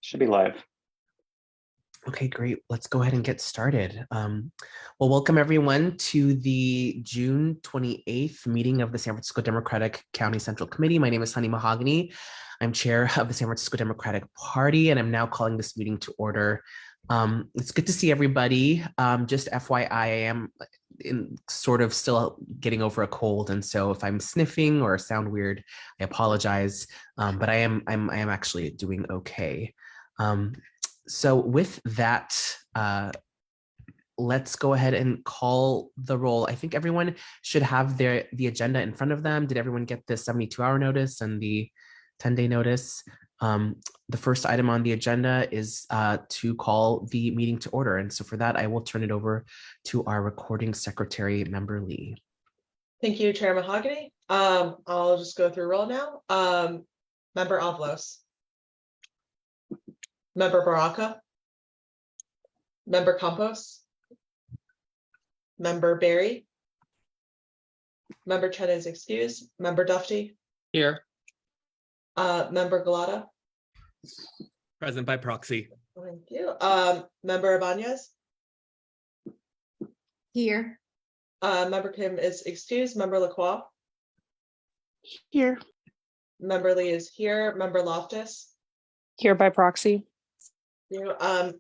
Should be live. Okay, great. Let's go ahead and get started. Well, welcome everyone to the June 28th meeting of the San Francisco Democratic County Central Committee. My name is Honey Mahogany. I'm chair of the San Francisco Democratic Party, and I'm now calling this meeting to order. It's good to see everybody. Just FYI, I am sort of still getting over a cold, and so if I'm sniffing or sound weird, I apologize. But I am actually doing okay. So with that, let's go ahead and call the roll. I think everyone should have the agenda in front of them. Did everyone get the 72-hour notice and the 10-day notice? The first item on the agenda is to call the meeting to order. And so for that, I will turn it over to our recording secretary, Member Lee. Thank you, Chair Mahogany. I'll just go through roll now. Member Avalos. Member Baraka. Member Campos. Member Berry. Member Chen is excused. Member Dufty. Here. Member Galata. Present by proxy. Thank you. Member Ibanez. Here. Member Kim is excused. Member Lacroix. Here. Member Lee is here. Member Loftus. Here by proxy. You.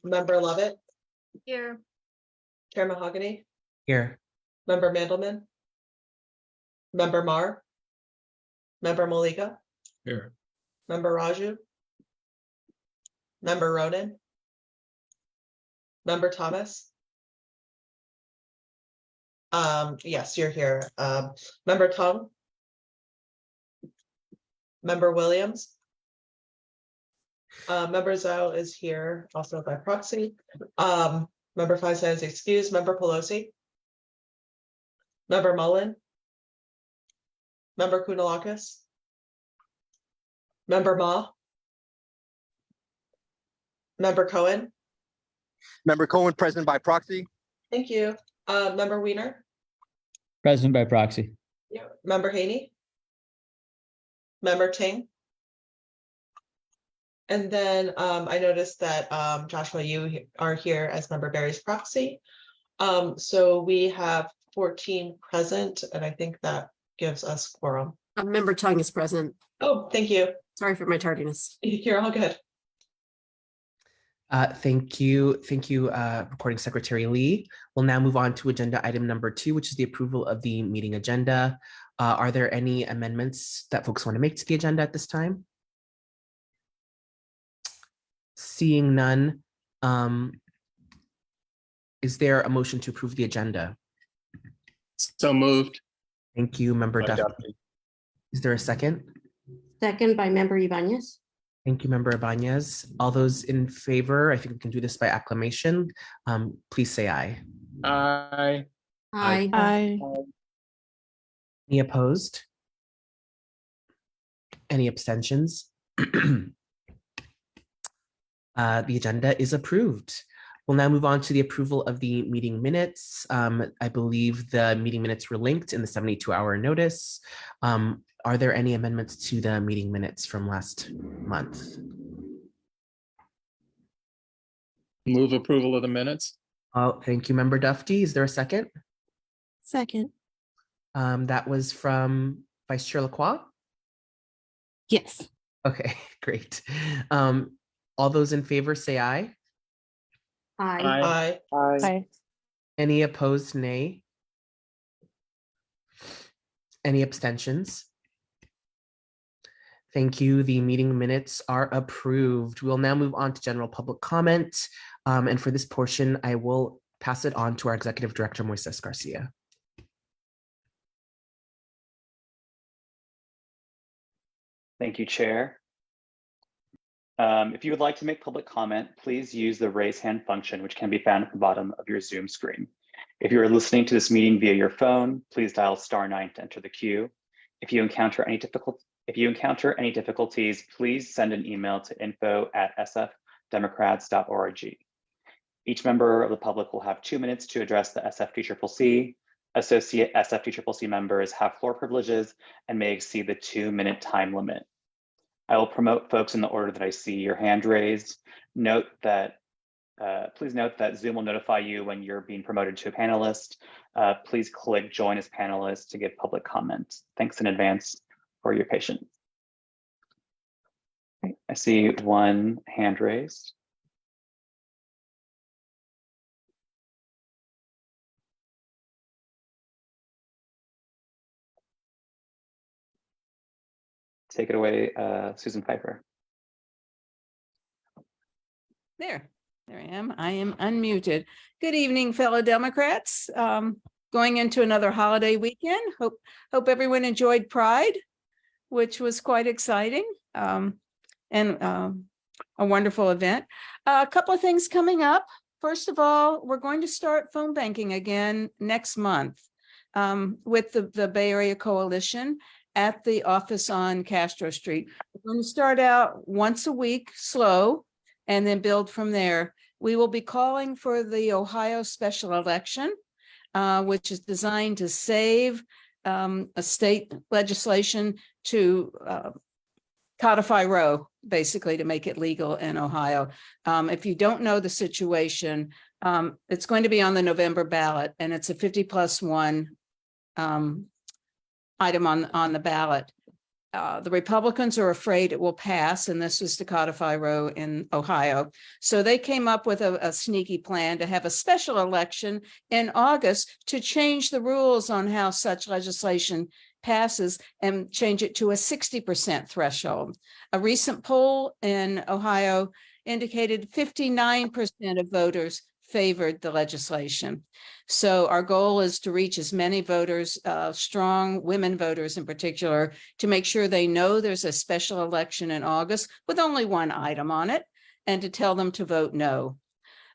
Member Lovett. Here. Chair Mahogany. Here. Member Mandelman. Member Marr. Member Malika. Here. Member Raju. Member Ronan. Member Thomas. Yes, you're here. Member Tung. Member Williams. Member Zhao is here also by proxy. Member Feinstein is excused. Member Pelosi. Member Mullen. Member Kounalakis. Member Ma. Member Cohen. Member Cohen, present by proxy. Thank you. Member Weiner. Present by proxy. Yeah. Member Haney. Member Ting. And then I noticed that Joshua, you are here as Member Berry's proxy. So we have 14 present, and I think that gives us quorum. Member Tung is present. Oh, thank you. Sorry for my tardiness. You're all good. Thank you, Recording Secretary Lee. We'll now move on to agenda item number 2, which is the approval of the meeting agenda. Are there any amendments that folks want to make to the agenda at this time? Seeing none, is there a motion to approve the agenda? So moved. Thank you, Member Duffy. Is there a second? Second by Member Ibanez. Thank you, Member Ibanez. All those in favor, I think we can do this by acclamation. Please say aye. Aye. Aye. Aye. Any opposed? Any abstentions? The agenda is approved. We'll now move on to the approval of the meeting minutes. I believe the meeting minutes were linked in the 72-hour notice. Are there any amendments to the meeting minutes from last month? Move approval of the minutes. Thank you, Member Dufty. Is there a second? Second. That was from Vice Chair Lacroix? Yes. Okay, great. All those in favor say aye. Aye. Aye. Aye. Any opposed, nay? Any abstentions? Thank you. The meeting minutes are approved. We'll now move on to general public comment. And for this portion, I will pass it on to our Executive Director, Moises Garcia. Thank you, Chair. If you would like to make public comment, please use the raise hand function, which can be found at the bottom of your Zoom screen. If you are listening to this meeting via your phone, please dial *9 to enter the queue. If you encounter any difficulties, please send an email to info@sfdemocrats.org. Each member of the public will have 2 minutes to address the SFDCCC. Associate SFDCCC members have floor privileges and may exceed the 2-minute time limit. I will promote folks in the order that I see your hand raised. Note that, please note that Zoom will notify you when you're being promoted to a panelist. Please click join as panelist to give public comment. Thanks in advance for your patience. Okay, I see one hand raised. Take it away, Susan Pfeiffer. There I am. I am unmuted. Good evening, fellow Democrats. Going into another holiday weekend. Hope everyone enjoyed Pride, which was quite exciting, and a wonderful event. A couple of things coming up. First of all, we're going to start phone banking again next month with the Bay Area Coalition at the office on Castro Street. We're going to start out once a week, slow, and then build from there. We will be calling for the Ohio special election, which is designed to save a state legislation to codify Roe, basically to make it legal in Ohio. If you don't know the situation, it's going to be on the November ballot, and it's a 50+1 item on the ballot. The Republicans are afraid it will pass, and this was to codify Roe in Ohio. So they came up with a sneaky plan to have a special election in August to change the rules on how such legislation passes and change it to a 60% threshold. A recent poll in Ohio indicated 59% of voters favored the legislation. So our goal is to reach as many voters, strong women voters in particular, to make sure they know there's a special election in August with only one item on it, and to tell them to vote no.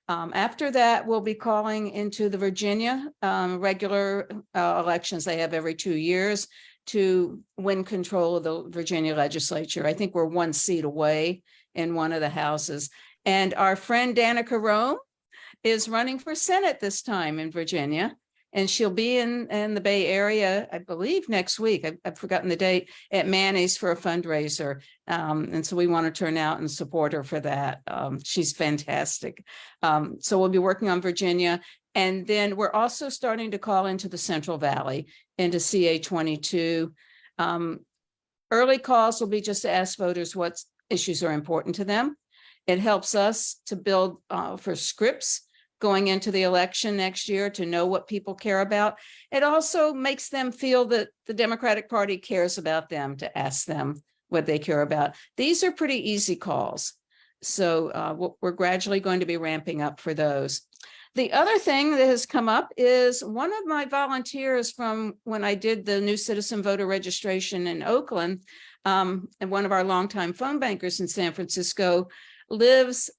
After that, we'll be calling into the Virginia regular elections they have every 2 years to win control of the Virginia legislature. I think we're 1 seat away in one of the houses. And our friend Danica Rome is running for Senate this time in Virginia, and she'll be in the Bay Area, I believe, next week. I've forgotten the date, at Manny's for a fundraiser. And so we want to turn out and support her for that. She's fantastic. So we'll be working on Virginia. And then we're also starting to call into the Central Valley, into CA22. Early calls will be just to ask voters what issues are important to them. It helps us to build for scripts going into the election next year to know what people care about. It also makes them feel that the Democratic Party cares about them, to ask them what they care about. These are pretty easy calls. So we're gradually going to be ramping up for those. The other thing that has come up is one of my volunteers from when I did the new citizen voter registration in Oakland, and one of our longtime phone bankers in San Francisco, lives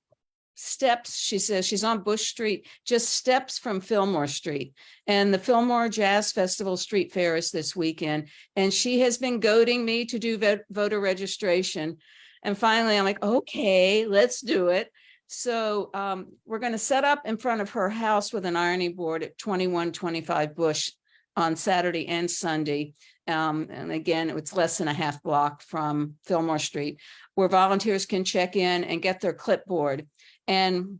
steps, she says, she's on Bush Street, just steps from Fillmore Street. And the Fillmore Jazz Festival Street Fair is this weekend. And she has been goading me to do voter registration. And finally, I'm like, okay, let's do it. So we're going to set up in front of her house with an ironing board at 2125 Bush on Saturday and Sunday. And again, it's less than a half block from Fillmore Street, where volunteers can check in and get their clipboard. And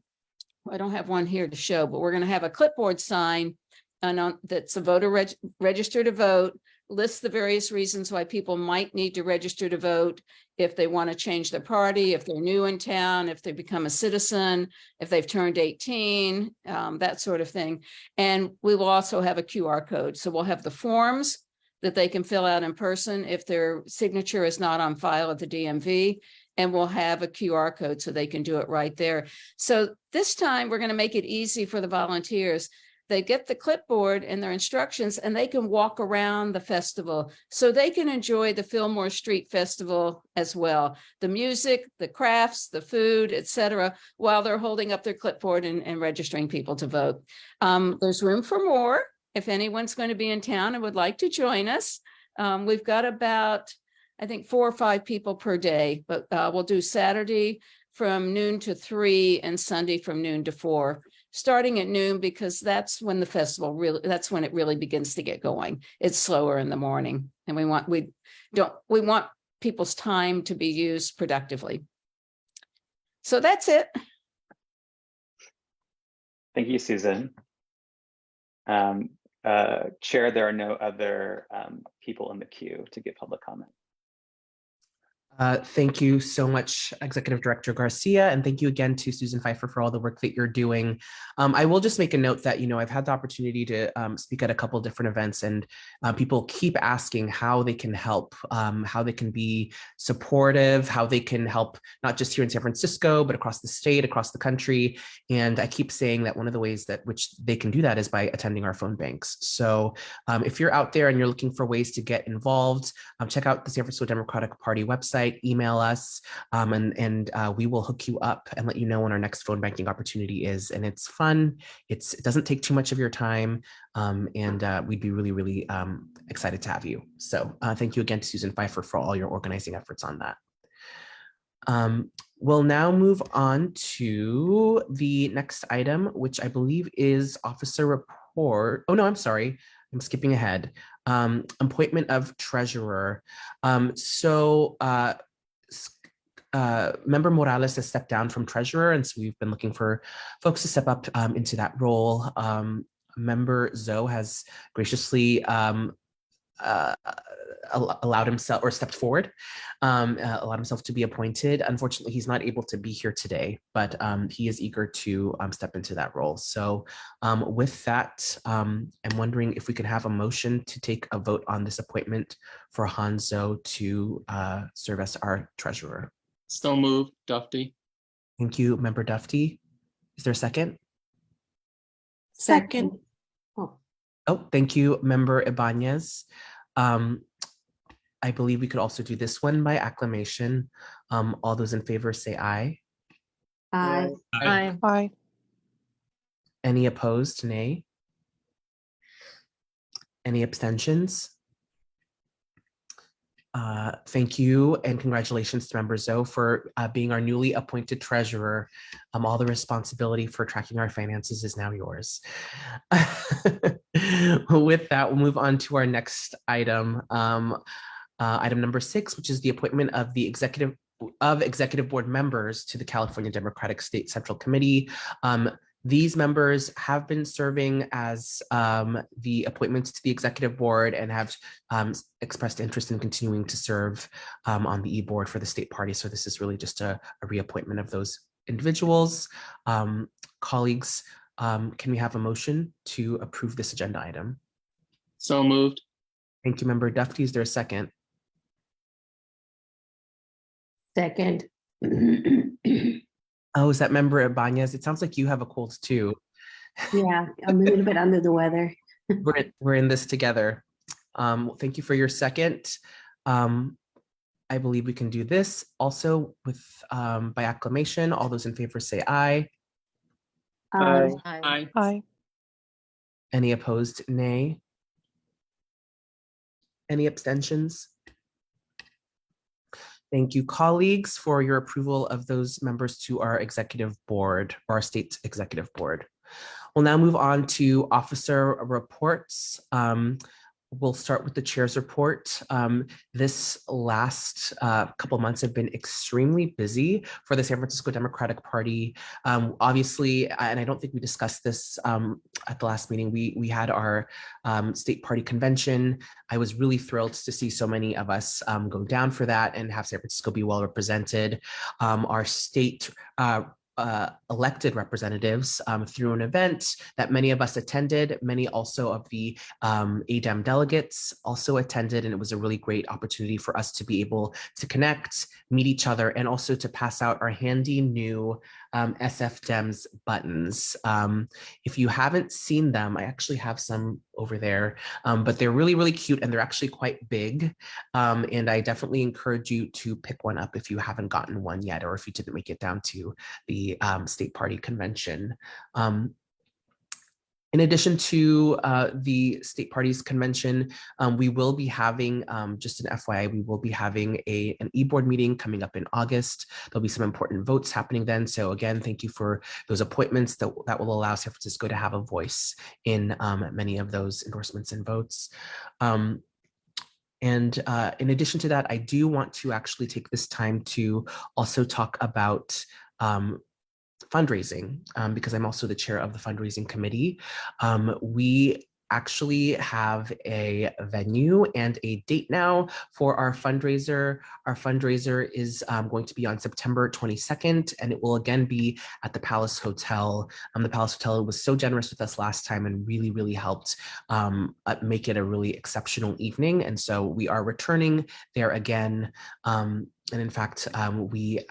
I don't have one here to show, but we're going to have a clipboard sign that's a voter register to vote, lists the various reasons why people might need to register to vote, if they want to change their party, if they're new in town, if they become a citizen, if they've turned 18, that sort of thing. And we will also have a QR code. So we'll have the forms that they can fill out in person if their signature is not on file at the DMV, and we'll have a QR code so they can do it right there. So this time we're going to make it easy for the volunteers. They get the clipboard and their instructions, and they can walk around the festival so they can enjoy the Fillmore Street Festival as well. The music, the crafts, the food, etc., while they're holding up their clipboard and registering people to vote. There's room for more. If anyone's going to be in town and would like to join us, we've got about, I think, 4 or 5 people per day, but we'll do Saturday from noon to 3 and Sunday from noon to 4, starting at noon, because that's when the festival that's when it really begins to get going. It's slower in the morning, and we want people's time to be used productively. So that's it. Thank you, Susan. Chair, there are no other people in the queue to give public comment. Thank you so much, Executive Director Garcia, and thank you again to Susan Pfeiffer for all the work that you're doing. I will just make a note that, I've had the opportunity to speak at a couple different events, and people keep asking how they can help, how they can be supportive, how they can help not just here in San Francisco, but across the state, across the country. And I keep saying that one of the ways that which they can do that is by attending our phone banks. So if you're out there and you're looking for ways to get involved, check out the San Francisco Democratic Party website, email us, and we will hook you up and let you know when our next phone banking opportunity is. And it's fun. It doesn't take too much of your time, and we'd be really, really excited to have you. So thank you again to Susan Pfeiffer for all your organizing efforts on that. We'll now move on to the next item, which I believe is officer report. Oh, no, I'm sorry. I'm skipping ahead. Appointment of treasurer. Member Morales has stepped down from treasurer, and so we've been looking for folks to step up into that role. Member Zoe has graciously allowed himself, or stepped forward, allowed himself to be appointed. Unfortunately, he's not able to be here today, but he is eager to step into that role. So with that, I'm wondering if we could have a motion to take a vote on this appointment for Hanzo to serve as our treasurer. So moved, Dufty. Thank you, Member Dufty. Is there a second? Second. Oh, thank you, Member Ibanez. I believe we could also do this one by acclamation. All those in favor say aye. Aye. Aye. Aye. Any opposed, nay? Any abstentions? Thank you and congratulations to Member Zoe for being our newly appointed treasurer. All the responsibility for tracking our finances is now yours. With that, we'll move on to our next item, item number 6, which is the appointment of the executive board members to the California Democratic State Central Committee. These members have been serving as the appointments to the executive board and have expressed interest in continuing to serve on the e-board for the state party. So this is really just a reappointment of those individuals. Colleagues, can we have a motion to approve this agenda item? So moved. Thank you, Member Dufty. Is there a second? Second. Oh, is that Member Ibanez? It sounds like you have a cold too. Yeah, I'm a little bit under the weather. We're in this together. Thank you for your second. I believe we can do this also with by acclamation. All those in favor say aye. Aye. Aye. Aye. Any opposed, nay? Any abstentions? Thank you, colleagues, for your approval of those members to our executive board, or our state executive board. We'll now move on to officer reports. We'll start with the chair's report. This last couple months have been extremely busy for the San Francisco Democratic Party. Obviously, and I don't think we discussed this at the last meeting, we had our state party convention. I was really thrilled to see so many of us go down for that and have San Francisco be well represented. Our state elected representatives through an event that many of us attended. Many also of the ADEM delegates also attended, and it was a really great opportunity for us to be able to connect, meet each other, and also to pass out our handy new SFDEMS buttons. If you haven't seen them, I actually have some over there, but they're really, really cute, and they're actually quite big. And I definitely encourage you to pick one up if you haven't gotten one yet, or if you didn't make it down to the state party convention. In addition to the state parties convention, we will be having, just an FYI, we will be having an e-board meeting coming up in August. There'll be some important votes happening then. So again, thank you for those appointments that will allow San Francisco to have a voice in many of those endorsements and votes. And in addition to that, I do want to actually take this time to also talk about fundraising, because I'm also the chair of the fundraising committee. We actually have a venue and a date now for our fundraiser. Our fundraiser is going to be on September 22nd, and it will again be at the Palace Hotel. The Palace Hotel was so generous with us last time and really, really helped make it a really exceptional evening. And so we are returning there again. And in fact, we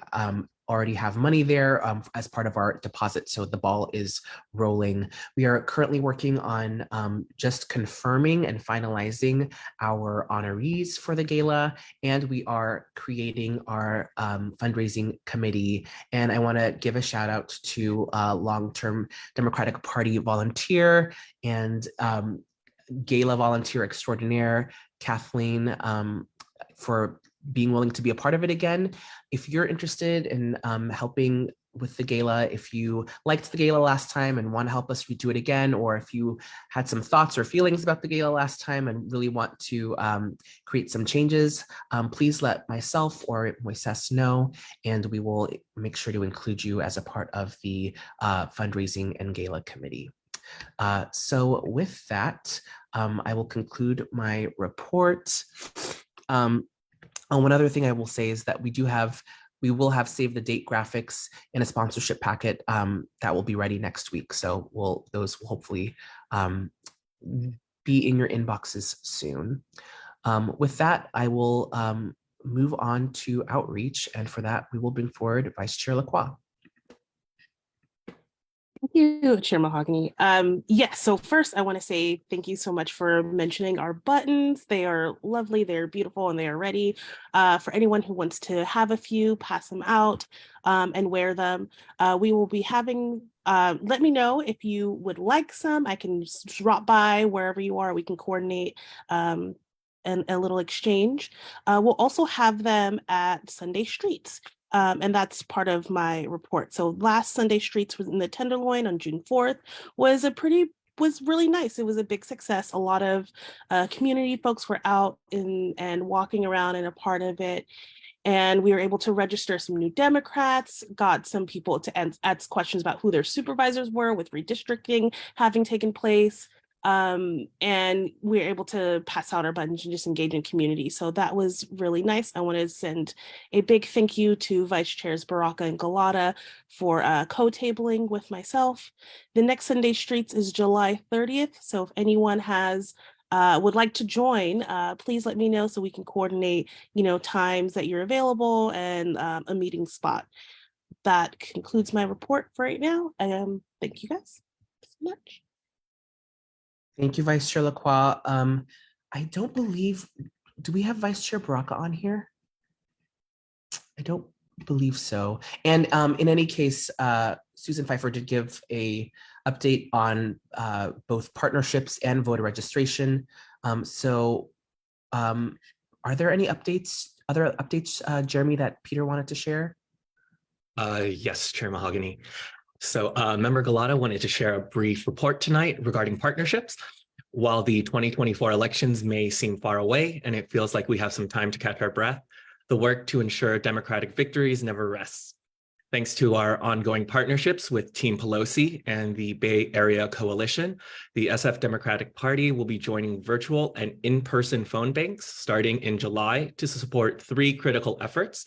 already have money there as part of our deposit. So the ball is rolling. We are currently working on just confirming and finalizing our honorees for the gala, and we are creating our fundraising committee. And I want to give a shout out to long-term Democratic Party volunteer and gala volunteer extraordinaire, Kathleen, for being willing to be a part of it again. If you're interested in helping with the gala, if you liked the gala last time and want to help us redo it again, or if you had some thoughts or feelings about the gala last time and really want to create some changes, please let myself or Moises know, and we will make sure to include you as a part of the fundraising and gala committee. So with that, I will conclude my report. One other thing I will say is that we will have save the date graphics in a sponsorship packet that will be ready next week. So those will hopefully be in your inboxes soon. With that, I will move on to outreach. And for that, we will bring forward Vice Chair Lacroix. Thank you, Chair Mahogany. Yes, so first I want to say thank you so much for mentioning our buttons. They are lovely, they are beautiful, and they are ready. For anyone who wants to have a few, pass them out and wear them. We will be having, let me know if you would like some. I can just drop by wherever you are. We can coordinate and a little exchange. We'll also have them at Sunday Streets. And that's part of my report. So last Sunday Streets was in the Tenderloin on June 4th was really nice. It was a big success. A lot of community folks were out and walking around and a part of it. And we were able to register some new Democrats, got some people to ask questions about who their supervisors were with redistricting having taken place. And we were able to pass out our buttons and just engage in community. So that was really nice. I want to send a big thank you to Vice Chairs Baraka and Galata for co-tabling with myself. The next Sunday Streets is July 30th. So if anyone would like to join, please let me know so we can coordinate, times that you're available and a meeting spot. That concludes my report for right now. Thank you guys so much. Thank you, Vice Chair Lacroix. I don't believe, do we have Vice Chair Baraka on here? I don't believe so. And in any case, Susan Pfeiffer did give a update on both partnerships and voter registration. Are there any other updates, Jeremy, that Peter wanted to share? Yes, Chair Mahogany. So Member Galata wanted to share a brief report tonight regarding partnerships. While the 2024 elections may seem far away and it feels like we have some time to catch our breath, the work to ensure Democratic victories never rests. Thanks to our ongoing partnerships with Team Pelosi and the Bay Area Coalition, the SF Democratic Party will be joining virtual and in-person phone banks starting in July to support 3 critical efforts.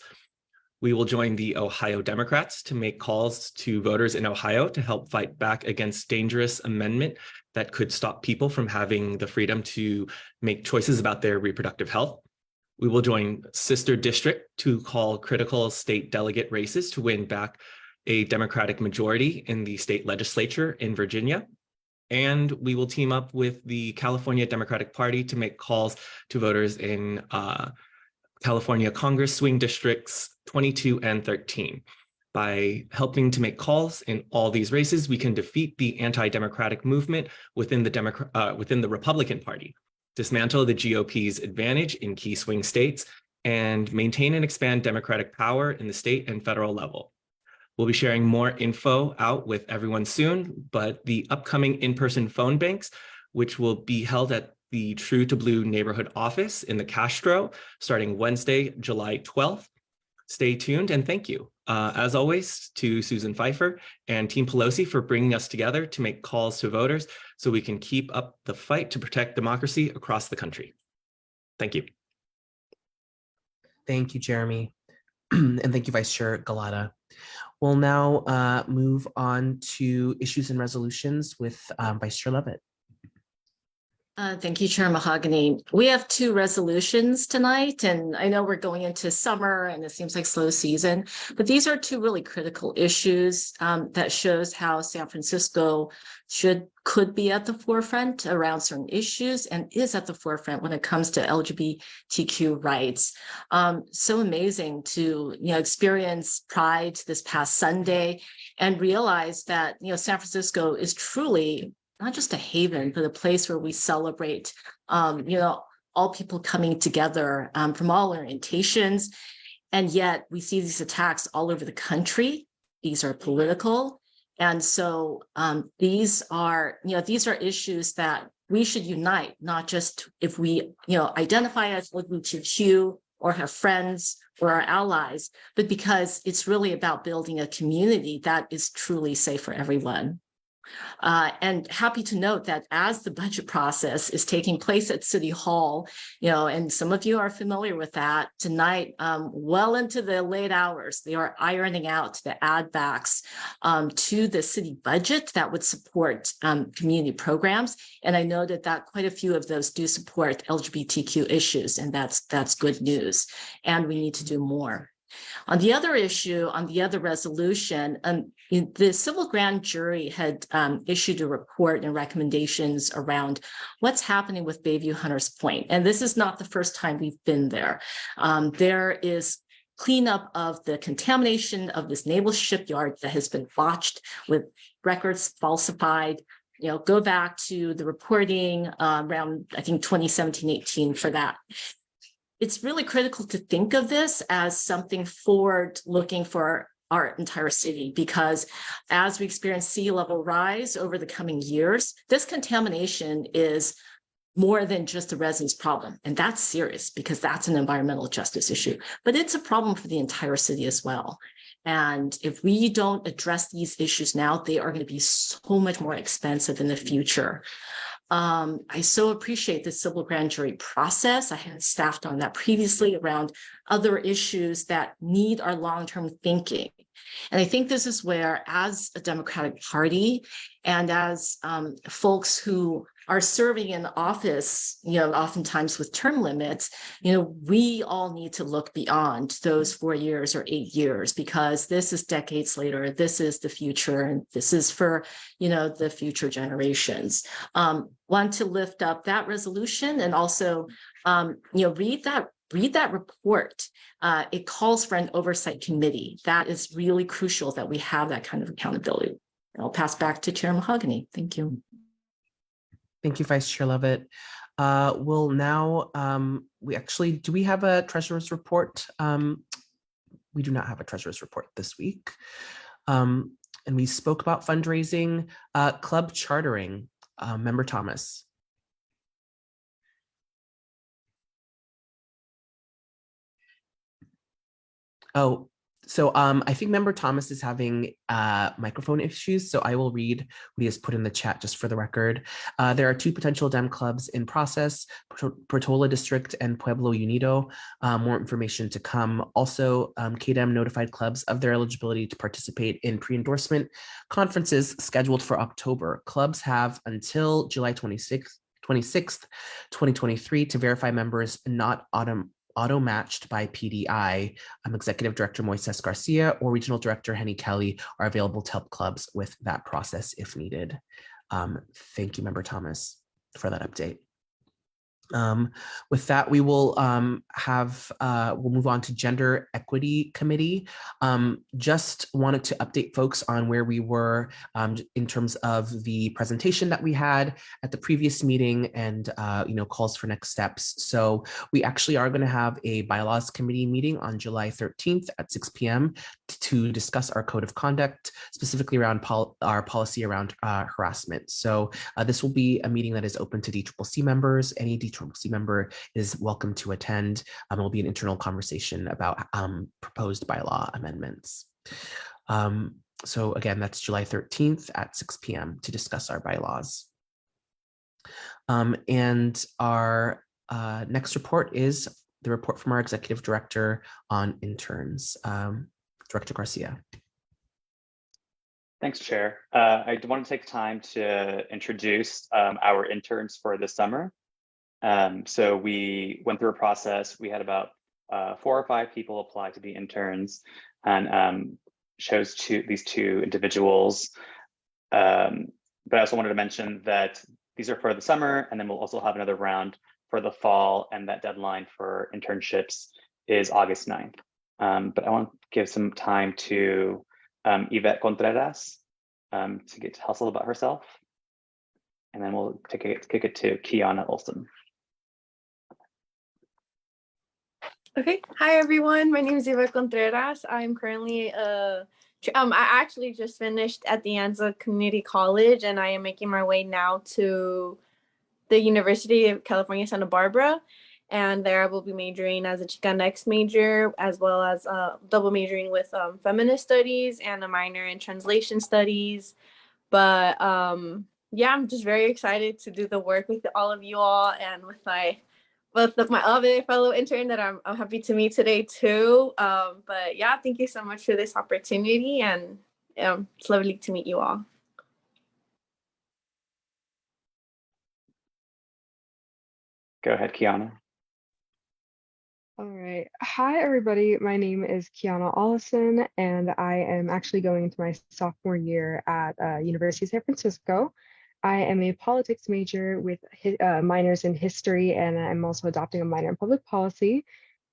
We will join the Ohio Democrats to make calls to voters in Ohio to help fight back against dangerous amendment that could stop people from having the freedom to make choices about their reproductive health. We will join Sister District to call critical state delegate races to win back a Democratic majority in the state legislature in Virginia. And we will team up with the California Democratic Party to make calls to voters in California Congress swing districts 22 and 13. By helping to make calls in all these races, we can defeat the anti-democratic movement within the Republican Party, dismantle the GOP's advantage in key swing states, and maintain and expand Democratic power in the state and federal level. We'll be sharing more info out with everyone soon, but the upcoming in-person phone banks, which will be held at the True to Blue neighborhood office in the Castro starting Wednesday, July 12th. Stay tuned and thank you. As always, to Susan Pfeiffer and Team Pelosi for bringing us together to make calls to voters so we can keep up the fight to protect democracy across the country. Thank you. Thank you, Jeremy. And thank you, Vice Chair Galata. We'll now move on to issues and resolutions with Vice Chair Levitt. Thank you, Chair Mahogany. We have two resolutions tonight, and I know we're going into summer and it seems like slow season, but these are two really critical issues that shows how San Francisco could be at the forefront around certain issues and is at the forefront when it comes to LGBTQ rights. So amazing to experience Pride this past Sunday and realize that San Francisco is truly not just a haven, but a place where we celebrate, all people coming together from all orientations. And yet we see these attacks all over the country. These are political. And so these are issues that we should unite, not just if we, identify as LGBTQ or have friends or are allies, but because it's really about building a community that is truly safe for everyone. And happy to note that as the budget process is taking place at City Hall, and some of you are familiar with that tonight, well into the late hours, they are ironing out the add backs to the city budget that would support community programs. And I noted that quite a few of those do support LGBTQ issues, and that's good news. And we need to do more. On the other issue, on the other resolution, the civil grand jury had issued a report and recommendations around what's happening with Bayview Hunters Point. And this is not the first time we've been there. There is cleanup of the contamination of this naval shipyard that has been botched with records falsified. Go back to the reporting around, I think, 2017-18 for that. It's really critical to think of this as something forward looking for our entire city, because as we experience sea level rise over the coming years, this contamination is more than just a residence problem. And that's serious because that's an environmental justice issue, but it's a problem for the entire city as well. And if we don't address these issues now, they are going to be so much more expensive in the future. I so appreciate the civil grand jury process. I had staffed on that previously around other issues that need our long-term thinking. And I think this is where, as a Democratic Party and as folks who are serving in office, oftentimes with term limits, we all need to look beyond those 4 years or 8 years, because this is decades later. This is the future, and this is for, the future generations. Want to lift up that resolution and also, read that report. It calls for an oversight committee. That is really crucial that we have that kind of accountability. I'll pass back to Chair Mahogany. Thank you. Thank you, Vice Chair Levitt. We'll now, do we have a treasurer's report? We do not have a treasurer's report this week. And we spoke about fundraising, club chartering. Member Thomas. Oh, so I think Member Thomas is having microphone issues, so I will read what he has put in the chat just for the record. There are 2 potential Dem clubs in process, Portola District and Pueblo Unido. More information to come. Also, KDEM notified clubs of their eligibility to participate in pre-endorsement conferences scheduled for October. Clubs have until July 26th, 2023 to verify members not auto-matched by PDI. Executive Director Moises Garcia or Regional Director Henny Kelly are available to help clubs with that process if needed. Thank you, Member Thomas, for that update. With that, we will we'll move on to Gender Equity Committee. Just wanted to update folks on where we were in terms of the presentation that we had at the previous meeting and calls for next steps. So we actually are going to have a bylaws committee meeting on July 13th at 6 p.m. to discuss our code of conduct, specifically around our policy around harassment. So this will be a meeting that is open to DCCC members. Any DCCC member is welcome to attend. It will be an internal conversation about proposed bylaw amendments. So again, that's July 13th at 6 p.m. to discuss our bylaws. And our next report is the report from our executive director on interns. Director Garcia. Thanks, Chair. I want to take time to introduce our interns for the summer. So we went through a process. We had about 4 or 5 people apply to be interns, and chose these 2 individuals. But I also wanted to mention that these are for the summer, and then we'll also have another round for the fall, and that deadline for internships is August 9th. But I want to give some time to Yvette Contreras to get to tell us a little about herself, and then we'll kick it to Kiana Olson. Okay, hi everyone. My name is Eva Contreras. I'm currently I actually just finished at the Anza Community College, and I am making my way now to the University of California, Santa Barbara. And there I will be majoring as a Chicanx major, as well as double majoring with feminist studies and a minor in translation studies. But yeah, I'm just very excited to do the work with all of you all, and with my other fellow intern that I'm happy to meet today too. But yeah, thank you so much for this opportunity, and it's lovely to meet you all. Go ahead, Kiana. All right. Hi, everybody. My name is Kiana Allison, and I am actually going into my sophomore year at University of San Francisco. I am a politics major with minors in history, and I'm also adopting a minor in public policy,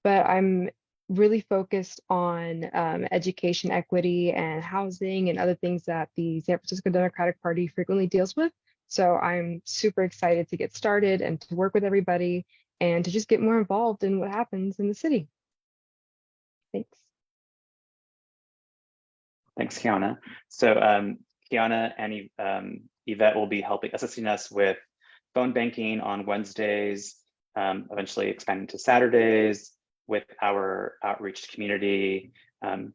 but I'm really focused on education equity and housing and other things that the San Francisco Democratic Party frequently deals with. So I'm super excited to get started and to work with everybody and to just get more involved in what happens in the city. Thanks. Thanks, Kiana. So Kiana and Yvette will be assisting us with phone banking on Wednesdays, eventually expanding to Saturdays with our outreach to community.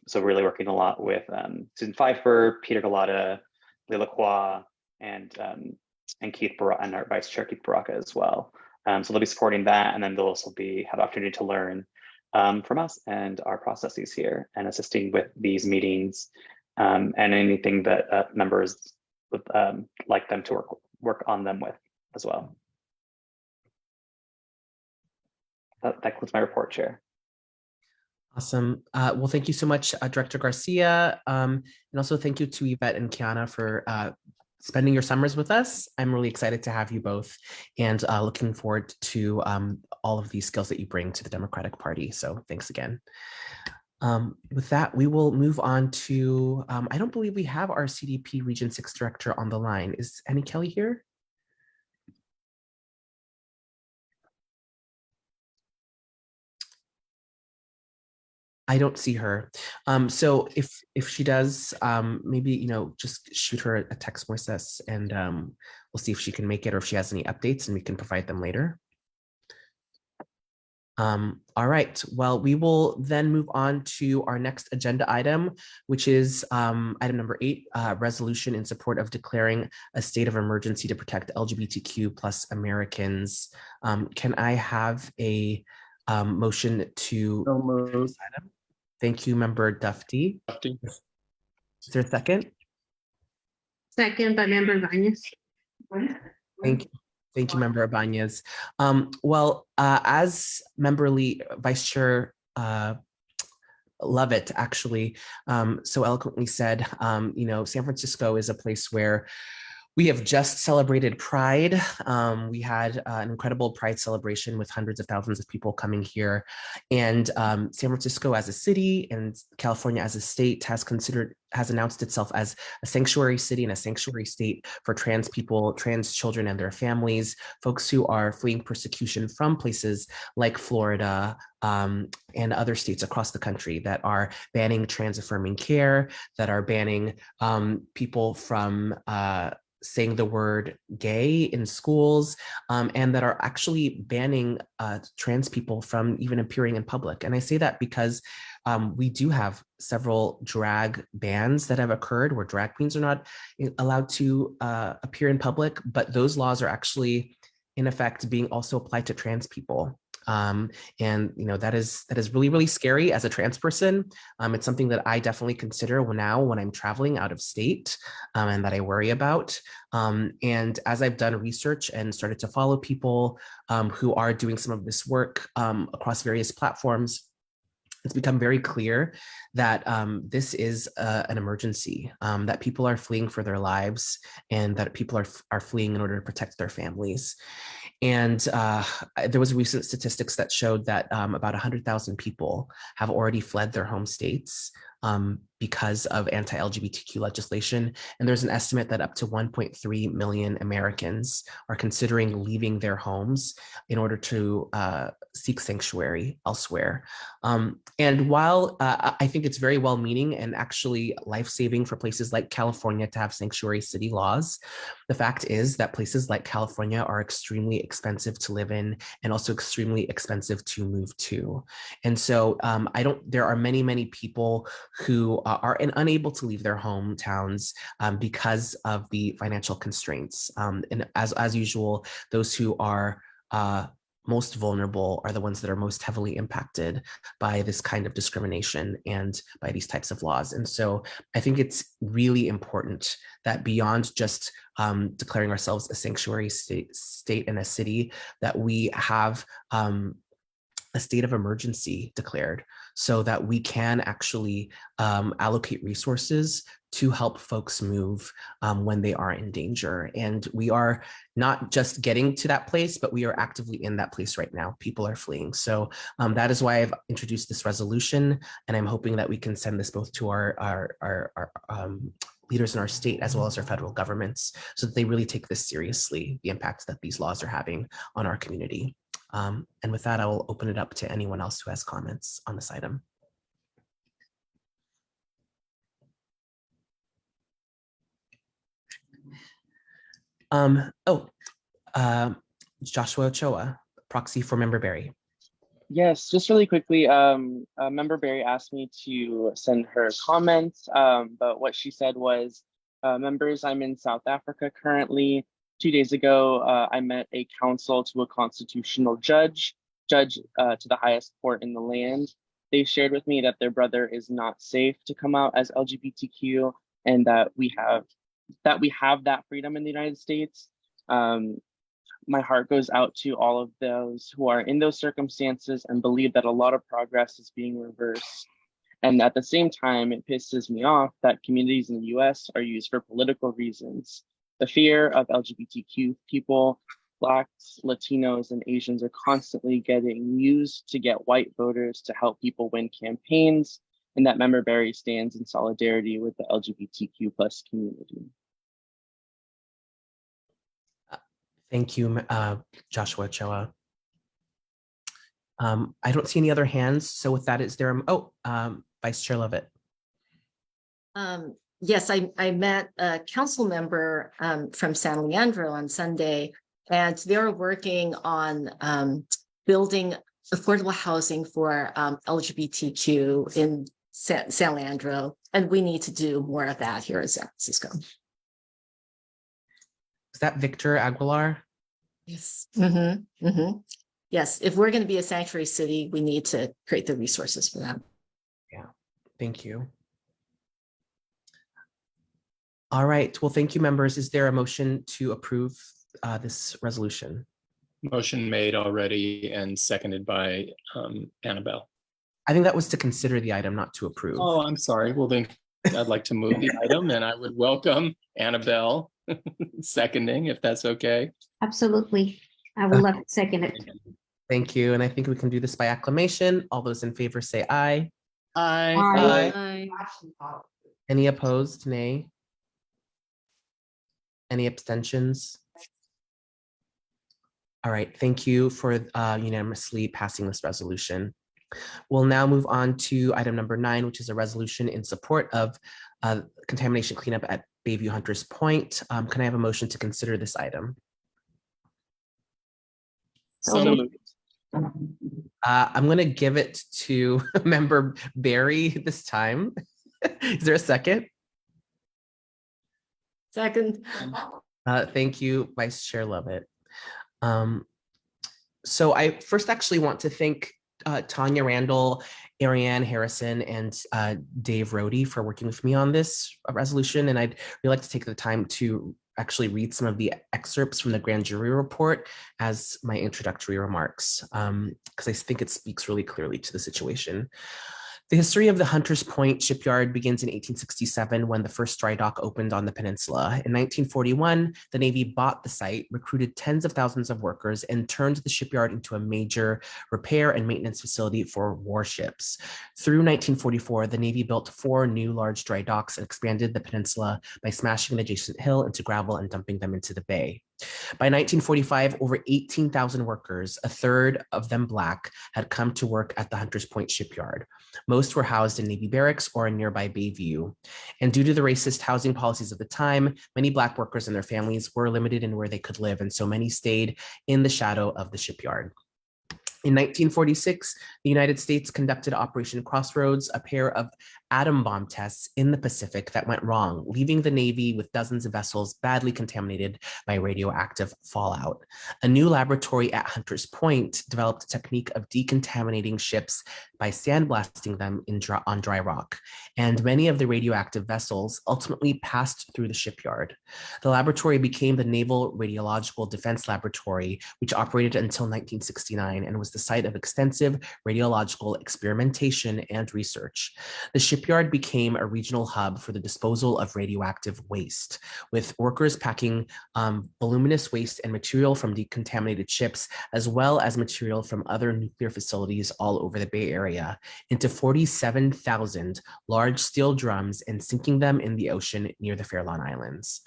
So really working a lot with Susan Pfeiffer, Peter Galata, Lila Kwa, and Keith Baraka, and our Vice Chair Keith Baraka as well. So they'll be supporting that, and then they'll also have opportunity to learn from us and our processes here, and assisting with these meetings and anything that members would like them to work on them with as well. That concludes my report, Chair. Awesome. Well, thank you so much, Director Garcia. And also thank you to Yvette and Kiana for spending your summers with us. I'm really excited to have you both, and looking forward to all of these skills that you bring to the Democratic Party. So thanks again. With that, we will move on to, I don't believe we have our CDP Region 6 Director on the line. Is Annie Kelly here? I don't see her. So if she does, maybe, just shoot her a text message, and we'll see if she can make it, or if she has any updates, and we can provide them later. All right, well, we will then move on to our next agenda item, which is item number 8, resolution in support of declaring a state of emergency to protect LGBTQ plus Americans. Can I have a motion to this item? Thank you, Member Dufty. Is there a second? Second by Member Bañez. Thank you, Member Ibanez. Well, as Vice Chair Lovett actually so eloquently said, San Francisco is a place where We have just celebrated Pride. We had an incredible Pride celebration with hundreds of thousands of people coming here. And San Francisco as a city and California as a state has announced itself as a sanctuary city and a sanctuary state for trans people, trans children and their families, folks who are fleeing persecution from places like Florida and other states across the country that are banning trans affirming care, that are banning people from saying the word gay in schools, and that are actually banning trans people from even appearing in public. And I say that because we do have several drag bans that have occurred where drag queens are not allowed to appear in public, but those laws are actually in effect being also applied to trans people. And that is really, really scary as a trans person. It's something that I definitely consider when I'm traveling out of state, and that I worry about. And as I've done research and started to follow people who are doing some of this work across various platforms, it's become very clear that this is an emergency, that people are fleeing for their lives and that people are fleeing in order to protect their families. And there was recent statistics that showed that about 100,000 people have already fled their home states because of anti-LGBTQ legislation. And there's an estimate that up to 1.3 million Americans are considering leaving their homes in order to seek sanctuary elsewhere. And while I think it's very well-meaning and actually life-saving for places like California to have sanctuary city laws, the fact is that places like California are extremely expensive to live in and also extremely expensive to move to. And so there are many, many people who are unable to leave their hometowns because of the financial constraints. And as usual, those who are most vulnerable are the ones that are most heavily impacted by this kind of discrimination and by these types of laws. And so I think it's really important that beyond just declaring ourselves a sanctuary state and a city, that we have a state of emergency declared so that we can actually allocate resources to help folks move when they are in danger. And we are not just getting to that place, but we are actively in that place right now. People are fleeing. So that is why I've introduced this resolution. And I'm hoping that we can send this both to our leaders in our state as well as our federal governments so that they really take this seriously, the impacts that these laws are having on our community. And with that, I will open it up to anyone else who has comments on this item. Joshua Ochoa, proxy for Member Berry. Yes, just really quickly, Member Berry asked me to send her comments, but what she said was, members, I'm in South Africa currently. 2 days ago, I met a counsel to a constitutional judge to the highest court in the land. They shared with me that their brother is not safe to come out as LGBTQ and that we have that freedom in the United States. My heart goes out to all of those who are in those circumstances and believe that a lot of progress is being reversed. And at the same time, it pisses me off that communities in the US are used for political reasons. The fear of LGBTQ people, Blacks, Latinos, and Asians are constantly getting used to get white voters to help people win campaigns, and that Member Berry stands in solidarity with the LGBTQ plus community. Thank you, Joshua Ochoa. I don't see any other hands. So with that, is there, Vice Chair Levitt. Yes, I met a council member from San Leandro on Sunday, and they're working on building affordable housing for LGBTQ in San Leandro, and we need to do more of that here in San Francisco. Is that Victor Aguilar? Yes. Yes, if we're going to be a sanctuary city, we need to create the resources for that. Yeah, thank you. All right, well, thank you, members. Is there a motion to approve this resolution? Motion made already and seconded by Annabelle. I think that was to consider the item, not to approve. Oh, I'm sorry. Well, then I'd like to move the item and I would welcome Annabelle Seconding, if that's okay. Absolutely. I will love to second it. Thank you. And I think we can do this by acclamation. All those in favor say aye. Aye. Aye. Any opposed? Nay. Any abstentions? All right, thank you for unanimously passing this resolution. We'll now move on to item number 9, which is a resolution in support of contamination cleanup at Bayview Hunters Point. Can I have a motion to consider this item? So moved. I'm going to give it to Member Barry this time. Is there a second? Second. Thank you, Vice Chair Lovett. So I first actually want to thank Tanya Randall, Ariane Harrison, and Dave Rohde for working with me on this resolution. And I'd really like to take the time to actually read some of the excerpts from the grand jury report as my introductory remarks, because I think it speaks really clearly to the situation. The history of the Hunters Point shipyard begins in 1867 when the first dry dock opened on the peninsula. In 1941, the Navy bought the site, recruited tens of thousands of workers, and turned the shipyard into a major repair and maintenance facility for warships. Through 1944, the Navy built 4 new large dry docks and expanded the peninsula by smashing an adjacent hill into gravel and dumping them into the bay. By 1945, over 18,000 workers, a third of them Black, had come to work at the Hunters Point shipyard. Most were housed in Navy barracks or in nearby Bayview. And due to the racist housing policies of the time, many Black workers and their families were limited in where they could live, and so many stayed in the shadow of the shipyard. In 1946, the United States conducted Operation Crossroads, a pair of atom bomb tests in the Pacific that went wrong, leaving the Navy with dozens of vessels badly contaminated by radioactive fallout. A new laboratory at Hunters Point developed a technique of decontaminating ships by sandblasting them on dry rock, and many of the radioactive vessels ultimately passed through the shipyard. The laboratory became the Naval Radiological Defense Laboratory, which operated until 1969 and was the site of extensive radiological experimentation and research. The shipyard became a regional hub for the disposal of radioactive waste, with workers packing voluminous waste and material from decontaminated ships, as well as material from other nuclear facilities all over the Bay Area, into 47,000 large steel drums and sinking them in the ocean near the Farallon Islands.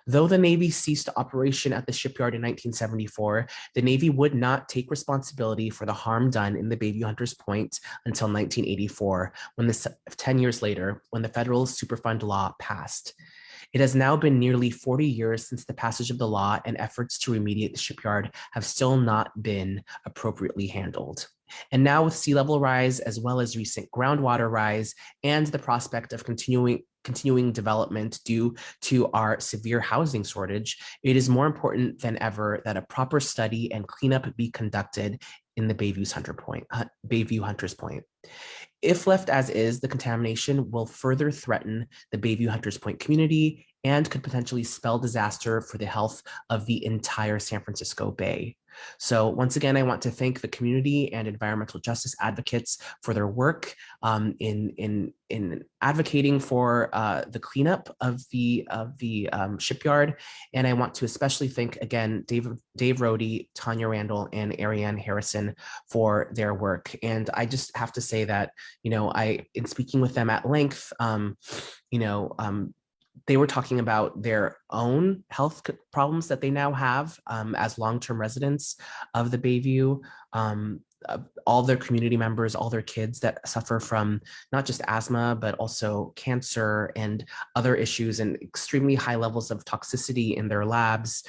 Though the Navy ceased operation at the shipyard in 1974, the Navy would not take responsibility for the harm done in the Bayview Hunters Point until 1984, when 10 years later, when the federal Superfund law passed. It has now been nearly 40 years since the passage of the law, and efforts to remediate the shipyard have still not been appropriately handled. And now, with sea level rise, as well as recent groundwater rise, and the prospect of continuing development due to our severe housing shortage, it is more important than ever that a proper study and cleanup be conducted in the Bayview Hunters Point. If left as is, the contamination will further threaten the Bayview Hunters Point community and could potentially spell disaster for the health of the entire San Francisco Bay. So once again, I want to thank the community and environmental justice advocates for their work in advocating for the cleanup of the shipyard. And I want to especially thank again Dave Rohde, Tanya Randall, and Ariane Harrison for their work. And I just have to say that, in speaking with them at length, they were talking about their own health problems that they now have as long-term residents of the Bayview. All their community members, all their kids that suffer from not just asthma, but also cancer and other issues, and extremely high levels of toxicity in their labs,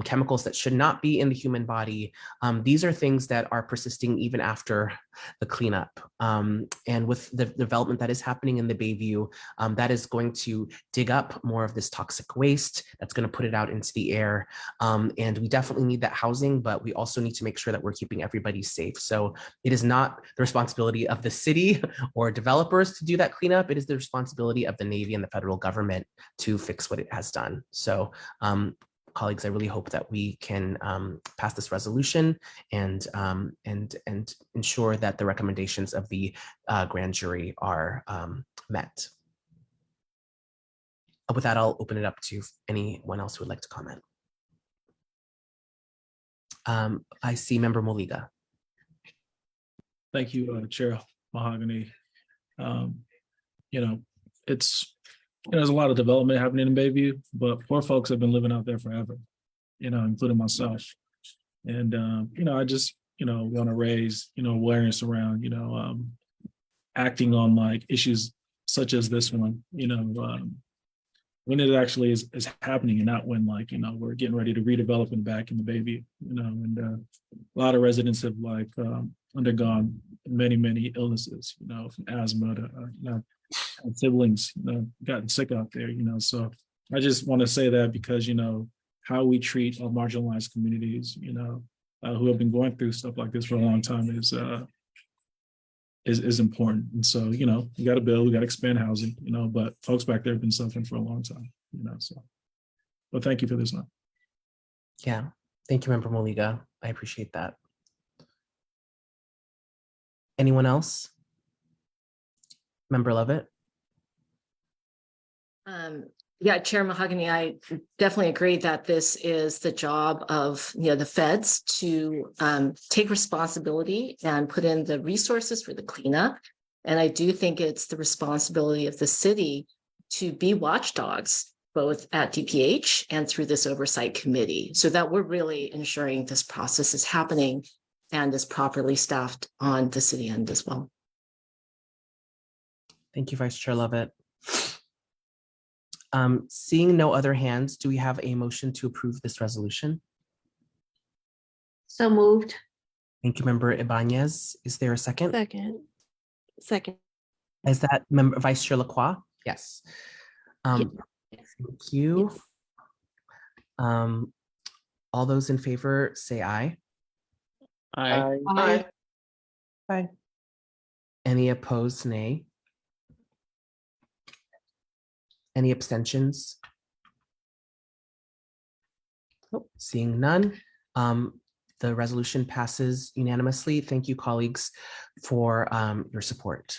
chemicals that should not be in the human body. These are things that are persisting even after the cleanup. And with the development that is happening in the Bayview, that is going to dig up more of this toxic waste, that's going to put it out into the air. And we definitely need that housing, but we also need to make sure that we're keeping everybody safe. So it is not the responsibility of the city or developers to do that cleanup. It is the responsibility of the Navy and the federal government to fix what it has done. So colleagues, I really hope that we can pass this resolution and ensure that the recommendations of the grand jury are met. With that, I'll open it up to anyone else who would like to comment. I see Member Moliga. Thank you, Chair Mahogany. You know, there's a lot of development happening in Bayview, but poor folks have been living out there forever, including myself. And, I just, want to raise, awareness around, acting on like issues such as this one, when it actually is happening and not when like, we're getting ready to redevelop and back in the Bayview, and a lot of residents have like undergone many illnesses, from asthma to, siblings, gotten sick out there, so I just want to say that because, how we treat our marginalized communities, who have been going through stuff like this for a long time is important. And so, we got to build, we got to expand housing, but folks back there have been suffering for a long time, so. But thank you for this now. Yeah, thank you, Member Moliga. I appreciate that. Anyone else? Member Levitt? Yeah, Chair Mahogany, I definitely agree that this is the job of the feds to take responsibility and put in the resources for the cleanup. And I do think it's the responsibility of the city to be watchdogs, both at DPH and through this oversight committee, so that we're really ensuring this process is happening and is properly staffed on the city end as well. Thank you, Vice Chair Levitt. Seeing no other hands, do we have a motion to approve this resolution? So moved. Thank you, Member Ibanez. Is there a second? Second. Is that Member Vice Chair Lacroix? Yes. Yes. Thank you. All those in favor say aye. Aye. Aye. Aye. Any opposed, nay? Any abstentions? Oh, seeing none, the resolution passes unanimously. Thank you, colleagues, for your support.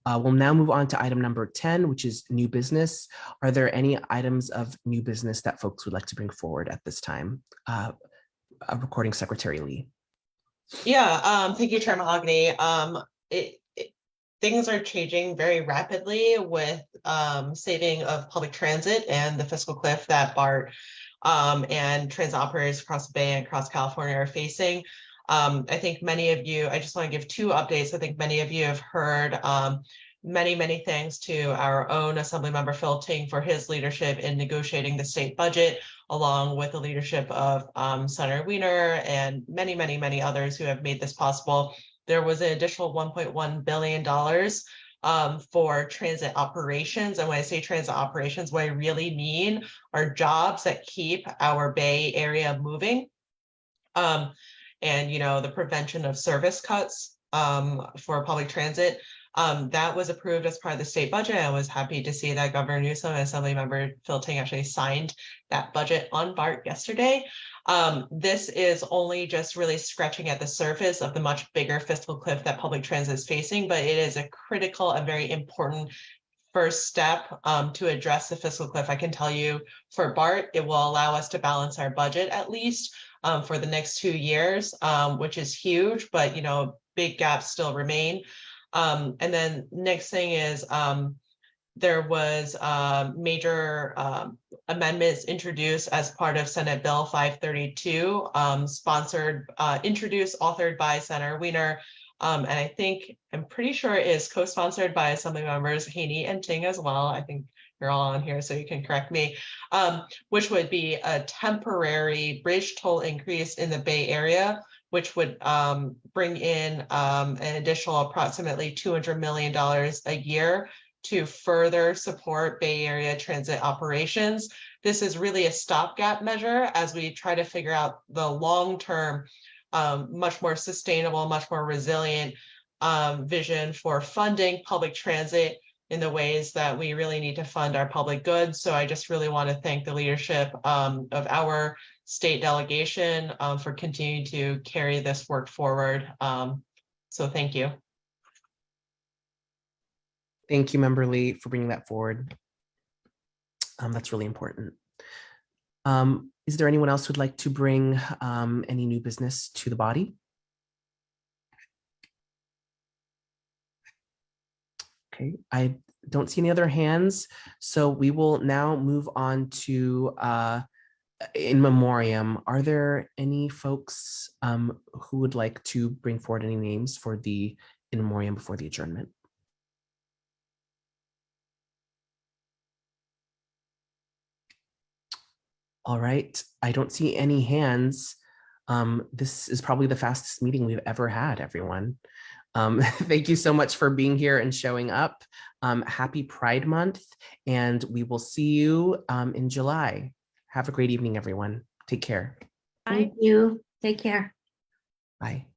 We'll now move on to item number 10, which is new business. Are there any items of new business that folks would like to bring forward at this time? Recording Secretary Lee. Yeah, thank you, Chair Mahogany. Things are changing very rapidly with saving of public transit and the fiscal cliff that BART and transit operators across the Bay and across California are facing. I think many of you, I just want to give two updates. I think many of you have heard many thanks to our own Assemblymember Phil Ting for his leadership in negotiating the state budget, along with the leadership of Senator Wiener and many others who have made this possible. There was an additional $1.1 billion for transit operations. And when I say transit operations, what I really mean are jobs that keep our Bay Area moving. And, the prevention of service cuts for public transit. That was approved as part of the state budget. I was happy to see that Governor Newsom and Assemblymember Phil Ting actually signed that budget on BART yesterday. This is only just really scratching at the surface of the much bigger fiscal cliff that public transit is facing, but it is a critical and very important first step to address the fiscal cliff. I can tell you for BART, it will allow us to balance our budget at least for the next 2 years, which is huge, but big gaps still remain. And then next thing is there was major amendments introduced as part of Senate Bill 532, authored by Senator Wiener. And I'm pretty sure it is co-sponsored by Assembly members Haney and Ting as well. I think you're all on here, so you can correct me, which would be a temporary bridge toll increase in the Bay Area, which would bring in an additional approximately $200 million a year to further support Bay Area transit operations. This is really a stopgap measure as we try to figure out the long-term, much more sustainable, much more resilient vision for funding public transit in the ways that we really need to fund our public goods. So I just really want to thank the leadership of our state delegation for continuing to carry this work forward. So thank you. Thank you, Member Lee, for bringing that forward. That's really important. Is there anyone else who'd like to bring any new business to the body? Okay, I don't see any other hands, so we will now move on to in memoriam. Are there any folks who would like to bring forward any names for the in memoriam before the adjournment? All right, I don't see any hands. This is probably the fastest meeting we've ever had, everyone. Thank you so much for being here and showing up. Happy Pride Month, and we will see you in July. Have a great evening, everyone. Take care. Thank you. Take care. Bye.